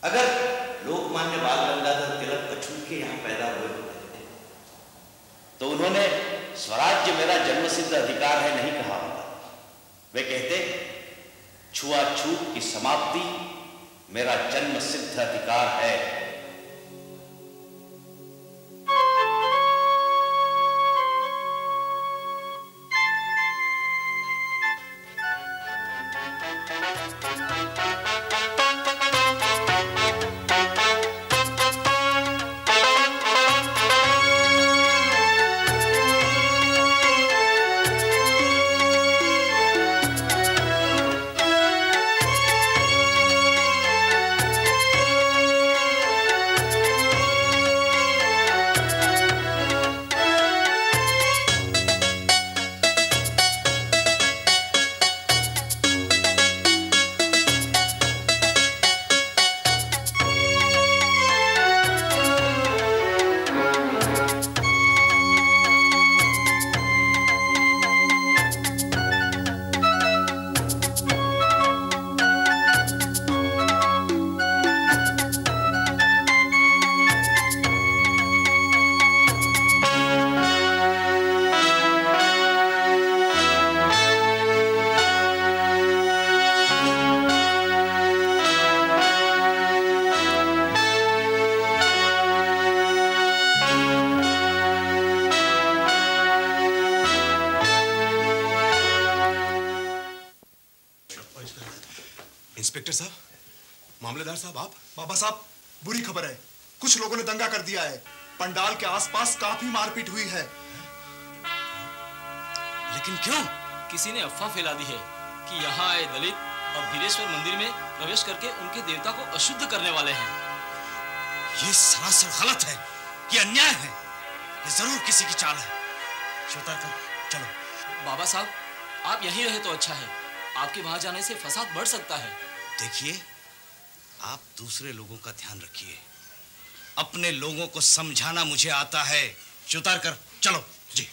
अगर लोकमान्य बाल गंगाधर तिलक अछूत के यहाँ पैदा हुए होते तो उन्होंने स्वराज्य मेरा जन्मसिद्ध अधिकार है नहीं कहा होता। वे कहते छुआछूत की समाप्ति मेरा जन्मसिद्ध अधिकार है। इंस्पेक्टर साहब, मामलेदार साहब, आप? बाबा साहब, बुरी खबर है। कुछ लोगों ने दंगा कर दिया है। पंडाल के आसपास काफी मारपीट हुई है। लेकिन क्यों? किसी ने अफवाह फैला दी है कि यहाँ आए दलित और वीरेश्वर मंदिर में प्रवेश करके उनके देवता को अशुद्ध करने वाले हैं। ये सरासर गलत है, ये अन्याय है, ये जरूर किसी की चाल है। चलो। बाबा साहब, आप यहीं रहे तो अच्छा है। आपके वहां जाने से फसाद बढ़ सकता है। देखिए, आप दूसरे लोगों का ध्यान रखिए, अपने लोगों को समझाना मुझे आता है। उतार कर चलो जी।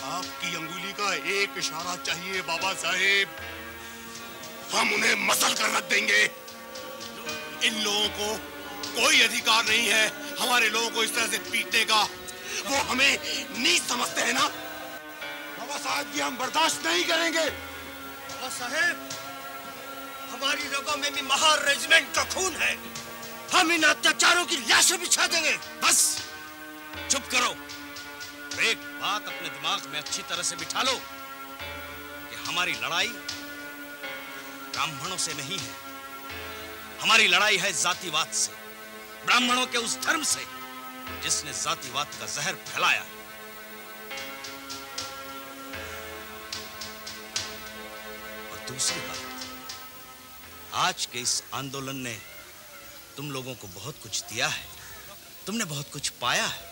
आपकी अंगुली का एक इशारा चाहिए बाबा साहेब, हम उन्हें मसल कर रख देंगे। इन लोगों को कोई अधिकार नहीं है हमारे लोगों को इस तरह से पीटने का। वो हमें नीच समझते हैं ना। बाबा साहब, ये हम बर्दाश्त नहीं करेंगे। बाबा साहेब, हमारी रगों में भी महार रेजिमेंट का खून है। हम इन अत्याचारों की लाशें बिछा देंगे। बस चुप करो। एक बात अपने दिमाग में अच्छी तरह से बिठा लो कि हमारी लड़ाई ब्राह्मणों से नहीं है, हमारी लड़ाई है जातिवाद से, ब्राह्मणों के उस धर्म से जिसने जातिवाद का जहर फैलाया। और दूसरी बात, आज के इस आंदोलन ने तुम लोगों को बहुत कुछ दिया है, तुमने बहुत कुछ पाया है।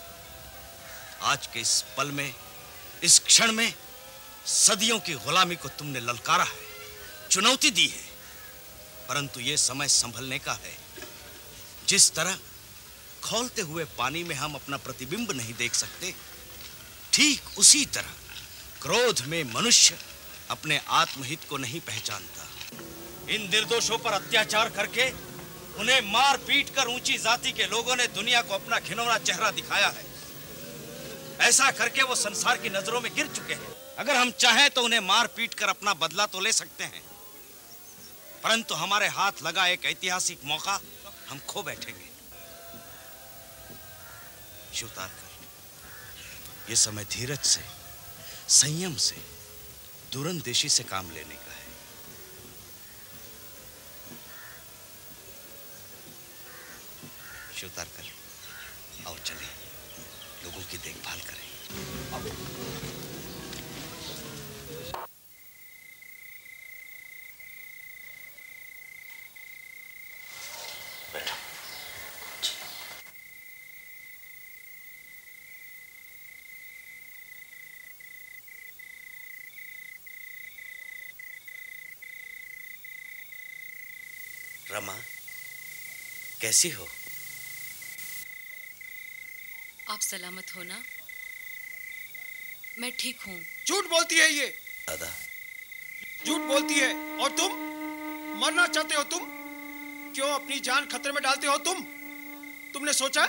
आज के इस पल में, इस क्षण में सदियों की गुलामी को तुमने ललकारा है, चुनौती दी है। परंतु यह समय संभलने का है। जिस तरह खौलते हुए पानी में हम अपना प्रतिबिंब नहीं देख सकते, ठीक उसी तरह क्रोध में मनुष्य अपने आत्महित को नहीं पहचानता। इन निर्दोषों पर अत्याचार करके, उन्हें मार पीट कर ऊंची जाति के लोगों ने दुनिया को अपना घिनौना चेहरा दिखाया है। ऐसा करके वो संसार की नजरों में गिर चुके हैं। अगर हम चाहें तो उन्हें मार पीट कर अपना बदला तो ले सकते हैं, परंतु हमारे हाथ लगा एक ऐतिहासिक मौका हम खो बैठेंगे। उतार कर, ये समय धीरज से, संयम से, दूरंदेशी से काम लेने का है। शिवतारकर, आओ चले, लोगों की देखभाल करें। आओ। बैठो। रमा, कैसी हो? आप सलामत हो ना? मैं ठीक हूँ। झूठ बोलती है ये। दादा, झूठ बोलती है। और तुम मरना चाहते हो? तुम क्यों अपनी जान खतरे में डालते हो? तुमने सोचा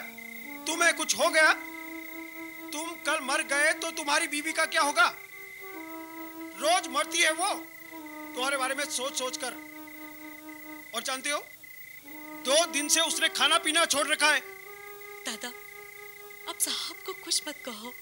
तुम्हें कुछ हो गया, तुम कल मर गए तो तुम्हारी बीवी का क्या होगा? रोज मरती है वो तुम्हारे बारे में सोच सोच कर। और जानते हो, 2 दिन से उसने खाना पीना छोड़ रखा है। दादा, अब साहब को कुछ मत कहो।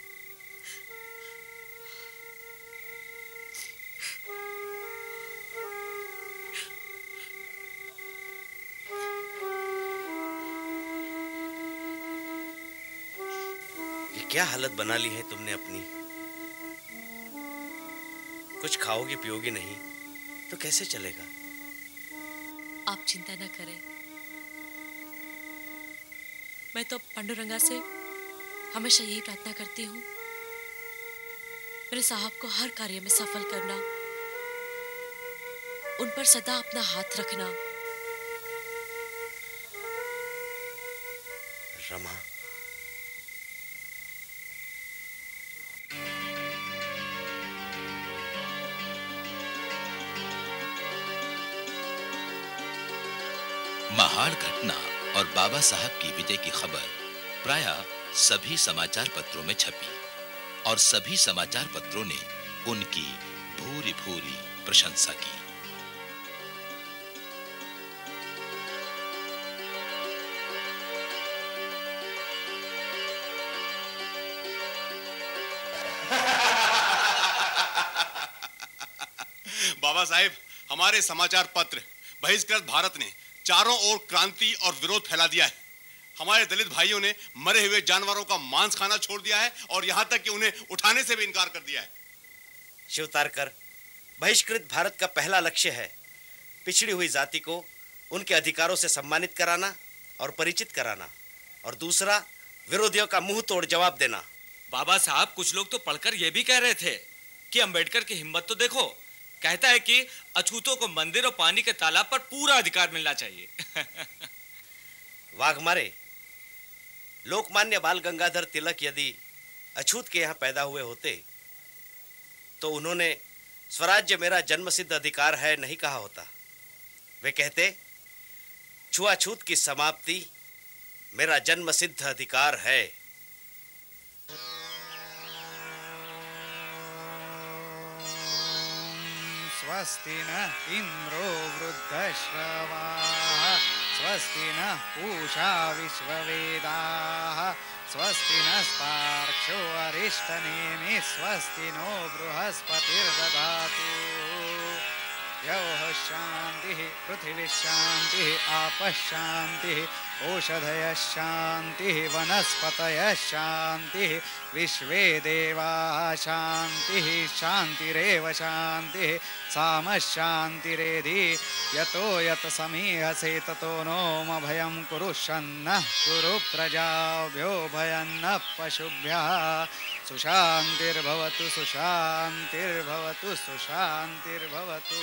ये क्या हालत बना ली है तुमने अपनी? कुछ खाओगी पियोगी नहीं तो कैसे चलेगा? आप चिंता न करें। मैं तो पांडुरंगा से हमेशा यही प्रार्थना करती हूँ, मेरे साहब को हर कार्य में सफल करना, उन पर सदा अपना हाथ रखना। रमा, महाड़ घटना और बाबा साहब की विजय की खबर प्रायः सभी समाचार पत्रों में छपी और सभी समाचार पत्रों ने उनकी भूरी भूरी प्रशंसा की। बाबा साहेब, हमारे समाचार पत्र बहिष्कृत भारत ने चारों ओर क्रांति और विरोध फैला दिया है। हमारे दलित भाइयों ने मरे हुए जानवरों का मांस खाना छोड़ दिया है और यहां तक कि उन्हें उठाने से भी इनकार कर दिया है। शिवतारकर, बहिष्कृत भारत का पहला लक्ष्य है पिछड़ी हुई जाति को उनके अधिकारों से सम्मानित कराना और परिचित कराना, और दूसरा विरोधियों का मुंह तोड़ जवाब देना। बाबा साहब, कुछ लोग तो पढ़कर यह भी कह रहे थे कि अंबेडकर की हिम्मत तो देखो, कहता है कि अछूतों को मंदिर और पानी के तालाब पर पूरा अधिकार मिलना चाहिए। वाघमारे, लोकमान्य बाल गंगाधर तिलक यदि अछूत के यहाँ पैदा हुए होते तो उन्होंने स्वराज्य मेरा जन्मसिद्ध अधिकार है नहीं कहा होता। वे कहते छुआछूत की समाप्ति मेरा जन्मसिद्ध अधिकार है। स्वस्ति न इंद्रो वृद्धश्रवाः स्वस्ति न पूषा विश्ववेदाः स्वस्ति नस्तार्क्ष्यो अरिष्टनेमिः स्वस्ति नो बृहस्पतिर्दधातु। यौः शान्तिः पृथिवी शान्तिः आपः शान्तिः ओषधयः शान्तिः वनस्पतयः शान्तिः विश्वे देवाः शान्तिः शान्तिरेव शान्तिः सामः शान्तिरेधि। यतो यत समीहसे ततो नो मभयं कुरुष्वन्नः कुरु प्रजाभ्यो भयन्न पशुभ्यः। सुशान्तिर्भवतु सुशान्तिर्भवतु सुशान्तिर्भवतु।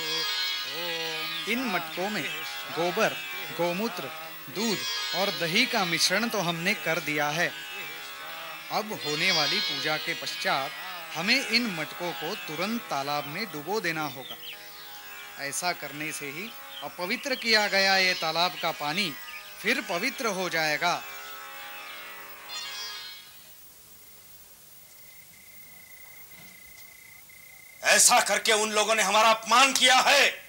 इन मटकों में गोबर, गोमूत्र, दूध और दही का मिश्रण तो हमने कर दिया है। अब होने वाली पूजा के पश्चात हमें इन मटकों को तुरंत तालाब में डुबो देना होगा। ऐसा करने से ही अपवित्र किया गया ये तालाब का पानी फिर पवित्र हो जाएगा। ऐसा करके उन लोगों ने हमारा अपमान किया है,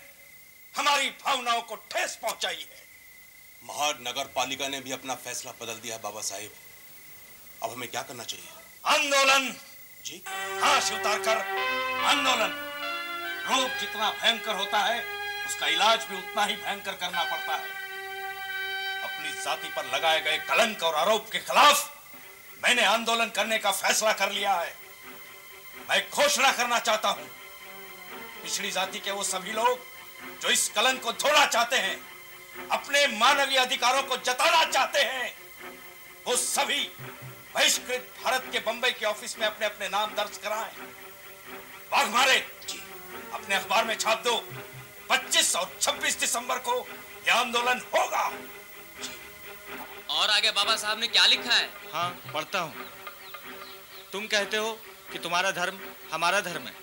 हमारी भावनाओं को ठेस पहुंचाई है। महाड़ नगर पालिका ने भी अपना फैसला बदल दिया है बाबा साहेब। अब हमें क्या करना चाहिए? आंदोलन। जी हाँ शिवतारकर, आंदोलन। रोग जितना भयंकर होता है उसका इलाज भी उतना ही भयंकर करना पड़ता है। अपनी जाति पर लगाए गए कलंक और आरोप के खिलाफ मैंने आंदोलन करने का फैसला कर लिया है। मैं घोषणा करना चाहता हूं, पिछड़ी जाति के वो सभी लोग जो इस कलंक को धोना चाहते हैं, अपने मानवीय अधिकारों को जताना चाहते हैं, वो सभी बहिष्कृत भारत के बंबई के ऑफिस में अपने अपने नाम दर्ज कराएं। वाघमारे अपने अखबार में छाप दो, 25 और 26 दिसंबर को यह आंदोलन होगा। और आगे बाबा साहब ने क्या लिखा है? हाँ, पढ़ता हूँ। तुम कहते हो कि तुम्हारा धर्म हमारा धर्म है,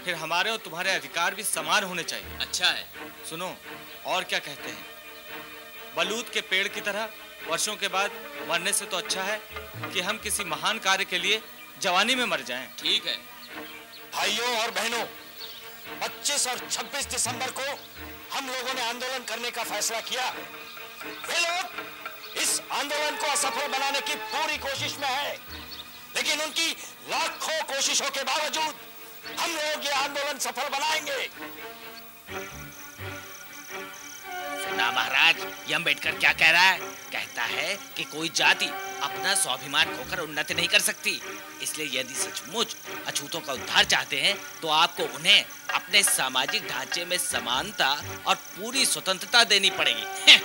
फिर हमारे और तुम्हारे अधिकार भी समान होने चाहिए। अच्छा है। सुनो और क्या कहते हैं, बलूत के पेड़ की तरह वर्षों के बाद मरने से तो अच्छा है कि हम किसी महान कार्य के लिए जवानी में मर जाएं। ठीक है। भाइयों और बहनों, 25 और 26 दिसंबर को हम लोगों ने आंदोलन करने का फैसला किया। वे लोग इस आंदोलन को असफल बनाने की पूरी कोशिश में है, लेकिन उनकी लाखों कोशिशों के बावजूद हम लोग ये आंदोलन सफल बनाएंगे। सुना महाराज, ये अम्बेडकर क्या कह रहा है? कहता है कि कोई जाति अपना स्वाभिमान खोकर उन्नति नहीं कर सकती, इसलिए यदि सचमुच अछूतों का उद्धार चाहते हैं तो आपको उन्हें अपने सामाजिक ढांचे में समानता और पूरी स्वतंत्रता देनी पड़ेगी।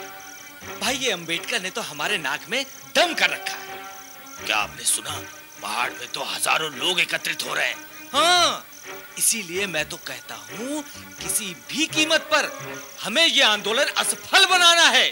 भाई, ये अम्बेडकर ने तो हमारे नाक में दम कर रखा है। क्या आपने सुना? पहाड़ में तो हजारों लोग एकत्रित हो रहे हैं। हाँ, इसीलिए मैं तो कहता हूँ किसी भी कीमत पर हमें ये आंदोलन असफल बनाना है।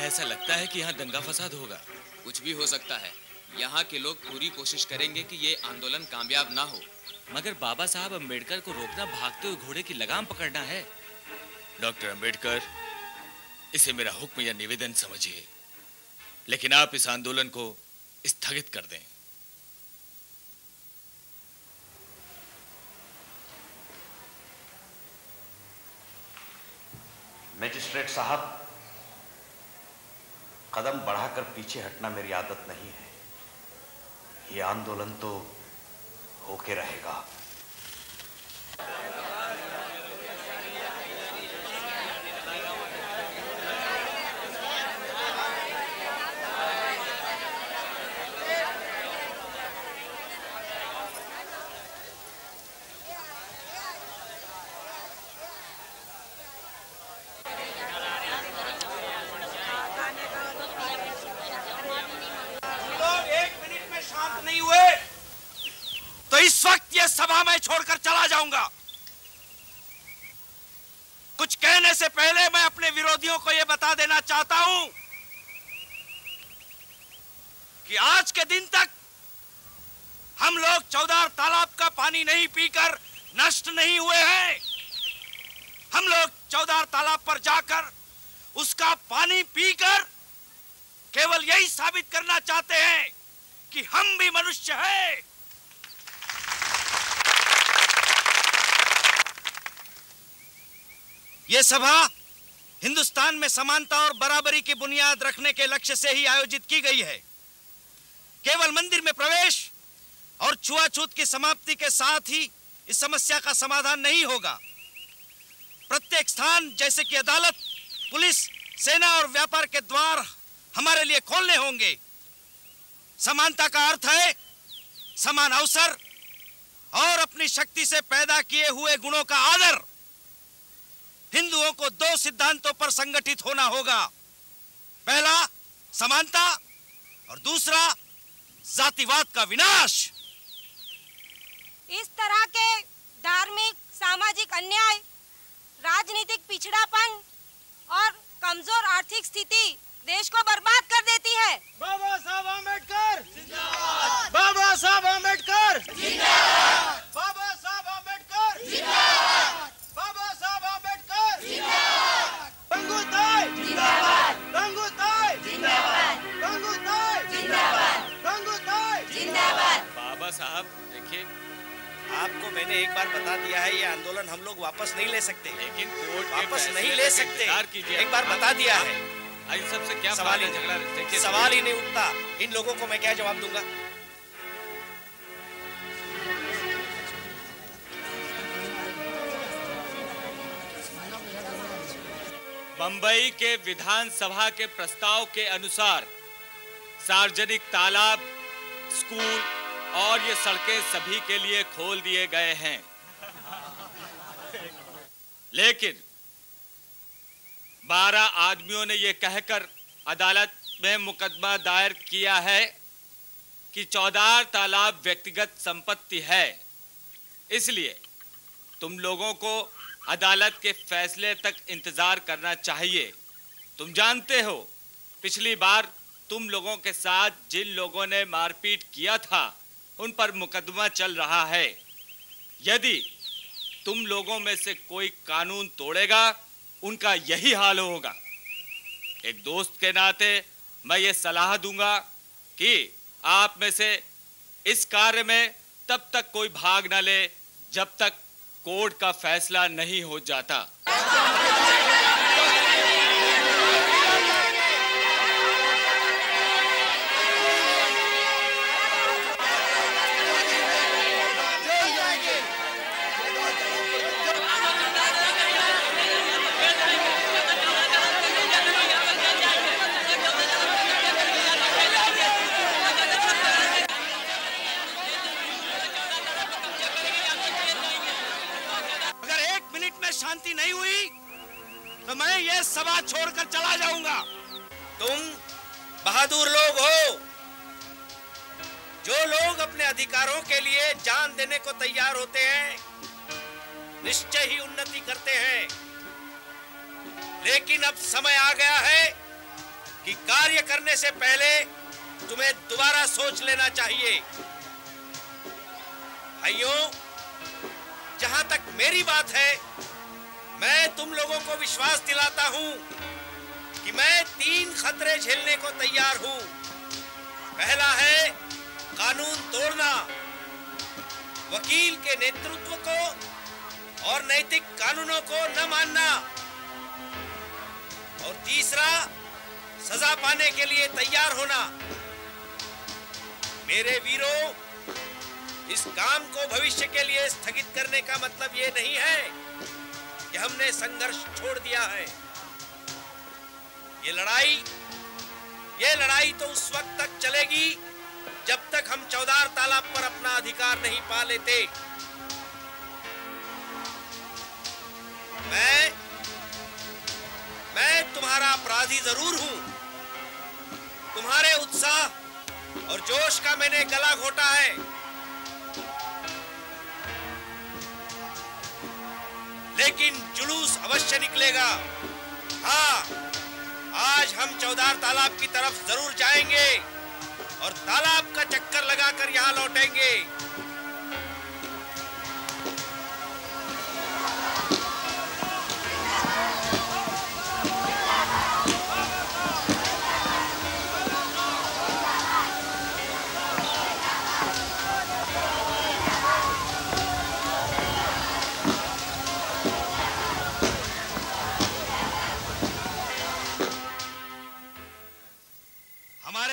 ऐसा लगता है कि यहाँ दंगा फसाद होगा। कुछ भी हो सकता है। यहाँ के लोग पूरी कोशिश करेंगे कि ये आंदोलन कामयाब ना हो। मगर बाबा साहब अम्बेडकर को रोकना भागते हुए घोड़े की लगाम पकड़ना है। डॉक्टर अम्बेडकर, इसे मेरा हुक्म या निवेदन समझिए, लेकिन आप इस आंदोलन को स्थगित कर दें। मैजिस्ट्रेट साहब, कदम बढ़ाकर पीछे हटना मेरी आदत नहीं है। ये आंदोलन तो होके रहेगा। सभा में छोड़कर चला जाऊंगा। कुछ कहने से पहले मैं अपने विरोधियों को यह बता देना चाहता हूं कि आज के दिन तक हम लोग चौदार तालाब का पानी नहीं पीकर नष्ट नहीं हुए हैं। हम लोग चौदार तालाब पर जाकर उसका पानी पीकर केवल यही साबित करना चाहते हैं कि हम भी मनुष्य हैं। ये सभा हिंदुस्तान में समानता और बराबरी की बुनियाद रखने के लक्ष्य से ही आयोजित की गई है। केवल मंदिर में प्रवेश और छुआछूत की समाप्ति के साथ ही इस समस्या का समाधान नहीं होगा। प्रत्येक स्थान जैसे कि अदालत, पुलिस, सेना और व्यापार के द्वार हमारे लिए खोलने होंगे। समानता का अर्थ है समान अवसर और अपनी शक्ति से पैदा किए हुए गुणों का आदर। हिंदुओं को दो सिद्धांतों पर संगठित होना होगा। पहला समानता और दूसरा जातिवाद का विनाश। इस तरह के धार्मिक, सामाजिक अन्याय, राजनीतिक पिछड़ापन और कमजोर आर्थिक स्थिति देश को बर्बाद कर देती है। बाबा साहब अम्बेडकर जिंदाबाद! बाबा साहब अम्बेडकर जिंदाबाद! बाबा साहब अम्बेडकर जिंदाबाद! बाबा साहब अम्बेडकर जिंदाबाद! देखिए, आपको मैंने एक बार बता दिया है, ये आंदोलन हम लोग वापस नहीं ले सकते। लेकिन कोर्ट के वापस फैसले नहीं ले तक सकते, इंतजार कीजिए। एक बार बता दिया है। इन सबसे क्या सवाल ही झगड़ा? देखिए, सवाल ही नहीं उठता। इन लोगों को मैं क्या जवाब दूंगा? बंबई के विधानसभा के प्रस्ताव के अनुसार सार्वजनिक तालाब, स्कूल और ये सड़कें सभी के लिए खोल दिए गए हैं। लेकिन 12 आदमियों ने ये कहकर अदालत में मुकदमा दायर किया है कि चौधार तालाब व्यक्तिगत संपत्ति है, इसलिए तुम लोगों को अदालत के फैसले तक इंतजार करना चाहिए। तुम जानते हो, पिछली बार तुम लोगों के साथ जिन लोगों ने मारपीट किया था उन पर मुकदमा चल रहा है। यदि तुम लोगों में से कोई कानून तोड़ेगा, उनका यही हाल होगा। एक दोस्त के नाते मैं ये सलाह दूंगा कि आप में से इस कार्य में तब तक कोई भाग न ले जब तक कोर्ट का फैसला नहीं हो जाता। शांति नहीं हुई तो मैं ये सभा छोड़कर चला जाऊंगा। तुम बहादुर लोग हो, जो लोग अपने अधिकारों के लिए जान देने को तैयार होते हैं, निश्चय ही उन्नति करते हैं। लेकिन अब समय आ गया है कि कार्य करने से पहले तुम्हें दोबारा सोच लेना चाहिए। भाइयों, जहां तक मेरी बात है, मैं तुम लोगों को विश्वास दिलाता हूं कि मैं 3 खतरे झेलने को तैयार हूं। पहला है कानून तोड़ना, वकील के नेतृत्व को और नैतिक कानूनों को न मानना, और तीसरा सजा पाने के लिए तैयार होना। मेरे वीरों, इस काम को भविष्य के लिए स्थगित करने का मतलब ये नहीं है कि हमने संघर्ष छोड़ दिया है। ये लड़ाई तो उस वक्त तक चलेगी जब तक हम चौधार तालाब पर अपना अधिकार नहीं पा लेते। मैं तुम्हारा अपराधी जरूर हूं। तुम्हारे उत्साह और जोश का मैंने गला घोटा है, लेकिन जुलूस अवश्य निकलेगा। हाँ, आज हम चौधार तालाब की तरफ जरूर जाएंगे और तालाब का चक्कर लगाकर यहाँ लौटेंगे।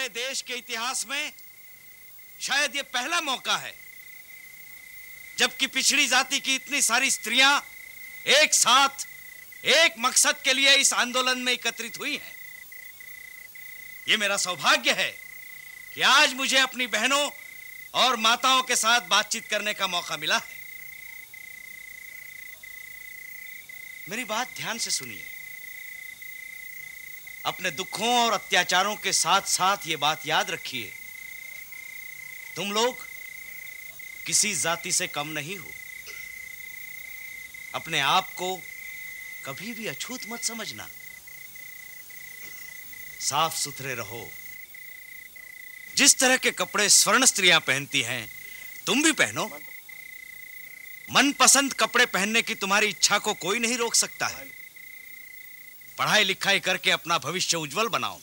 देश के इतिहास में शायद ये पहला मौका है जबकि पिछड़ी जाति की इतनी सारी स्त्रियां एक साथ एक मकसद के लिए इस आंदोलन में एकत्रित हुई हैं। ये मेरा सौभाग्य है कि आज मुझे अपनी बहनों और माताओं के साथ बातचीत करने का मौका मिला है। मेरी बात ध्यान से सुनिए। अपने दुखों और अत्याचारों के साथ साथ ये बात याद रखिए, तुम लोग किसी जाति से कम नहीं हो। अपने आप को कभी भी अछूत मत समझना। साफ सुथरे रहो। जिस तरह के कपड़े स्वर्ण स्त्रियां पहनती हैं, तुम भी पहनो। मनपसंद कपड़े पहनने की तुम्हारी इच्छा को कोई नहीं रोक सकता है। पढ़ाई लिखाई करके अपना भविष्य उज्जवल बनाओ।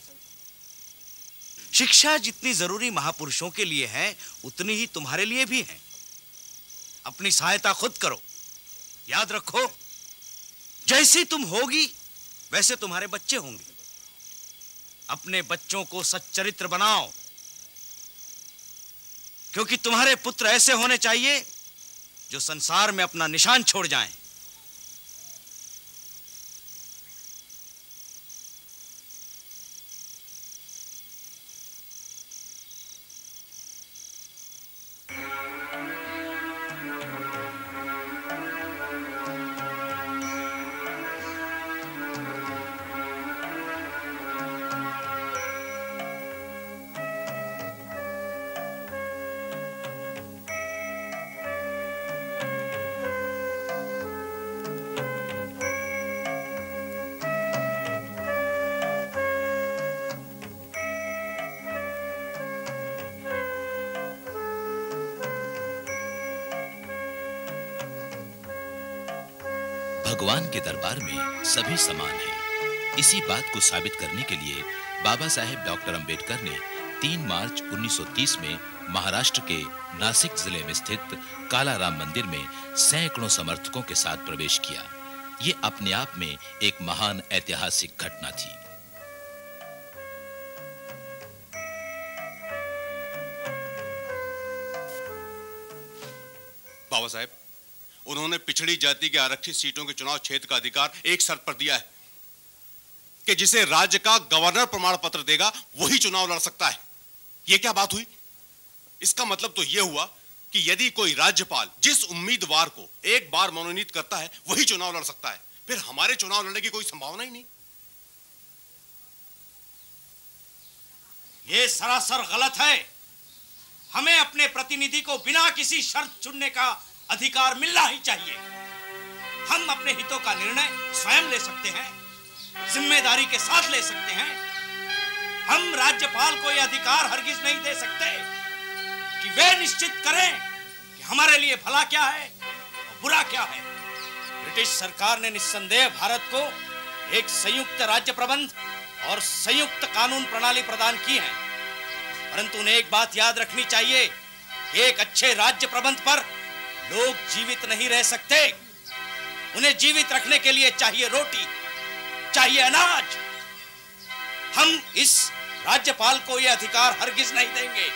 शिक्षा जितनी जरूरी महापुरुषों के लिए है, उतनी ही तुम्हारे लिए भी है। अपनी सहायता खुद करो। याद रखो, जैसी तुम होगी वैसे तुम्हारे बच्चे होंगे। अपने बच्चों को सच्चरित्र बनाओ, क्योंकि तुम्हारे पुत्र ऐसे होने चाहिए जो संसार में अपना निशान छोड़ जाएं। भगवान के दरबार में सभी समान हैं। इसी बात को साबित करने के लिए बाबा साहेब डॉक्टर अंबेडकर ने 3 मार्च 1930 में महाराष्ट्र के नासिक जिले में स्थित कालाराम मंदिर में सैकड़ों समर्थकों के साथ प्रवेश किया। ये अपने आप में एक महान ऐतिहासिक घटना थी। बाबा साहेब, उन्होंने पिछड़ी जाति के आरक्षित सीटों के चुनाव क्षेत्र का अधिकार एक शर्त पर दिया है कि जिसे राज्य का गवर्नर प्रमाण पत्र देगा वही चुनाव लड़ सकता है। यह क्या बात हुई? इसका मतलब तो यह हुआ कि यदि कोई राज्यपाल जिस उम्मीदवार को एक बार मनोनीत करता है वही चुनाव लड़ सकता है, फिर हमारे चुनाव लड़ने की कोई संभावना ही नहीं। यह सरासर गलत है। हमें अपने प्रतिनिधि को बिना किसी शर्त चुनने का अधिकार मिलना ही चाहिए। हम अपने हितों का निर्णय स्वयं ले सकते हैं, जिम्मेदारी के साथ ले सकते हैं। हम राज्यपाल को यह अधिकार हरगिज नहीं दे सकते कि वे निश्चित करें कि हमारे लिए भला क्या है और बुरा क्या है। ब्रिटिश सरकार ने निस्संदेह भारत को एक संयुक्त राज्य प्रबंध और संयुक्त कानून प्रणाली प्रदान की है, परंतु उन्हें एक बात याद रखनी चाहिए, एक अच्छे राज्य प्रबंध पर लोग जीवित नहीं रह सकते। उन्हें जीवित रखने के लिए चाहिए रोटी, चाहिए अनाज। हम इस राज्यपाल को यह अधिकार हरगिज नहीं देंगे।